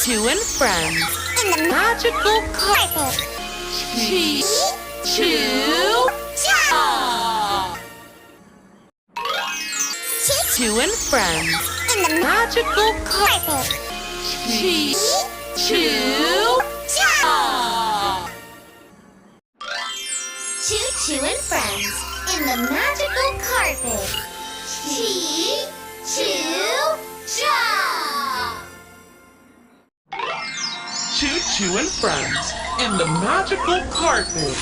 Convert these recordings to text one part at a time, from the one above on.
Two and Friends in the magical carpet. Choo choo cha. Two and Friends in the magical carpet. Choo choo cha. Choo Choo and Friends in the magical carpet. Chee Choo Cha. Choo Choo and Friends in the magical carpet.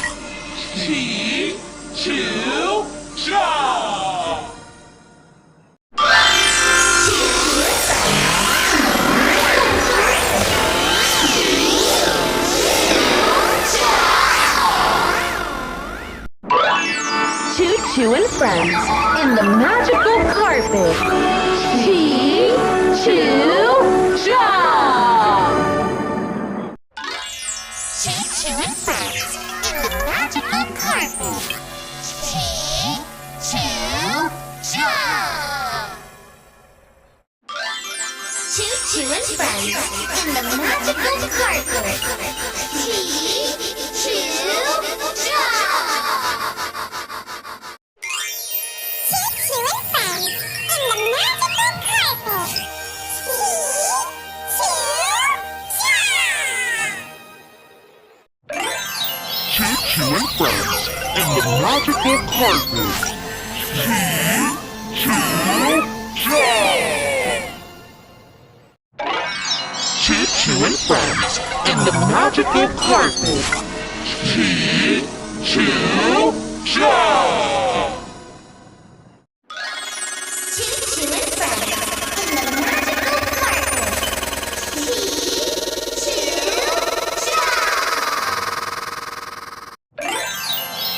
Choo choo cha. Choo Choo and Friends in the magical carpet. Chee Choo Cha. Choo Choo and Friends in the magical carpet. Chee Choo Cha. Choo Choo and Friends in the magical carpet. Chee Choo Cha. Choo Choo and Friends in the magical carpet. Chee Choo Cha. Choo Choo and Friends in the magical carpet. Chee Choo Cha. Choo Choo and Friends in the magical carpet. Chee Choo Cha.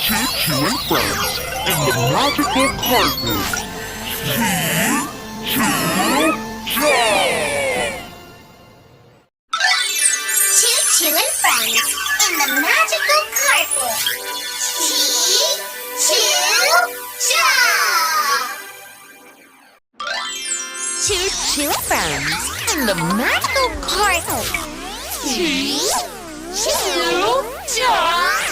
Choo Choo and Friends in the magical carpet. Chee Choo Cha. Choo Choo and Friends in the magical carpet. Chee Choo Cha. Choo Choo and Friends in the magical carpet. Chee Choo Cha.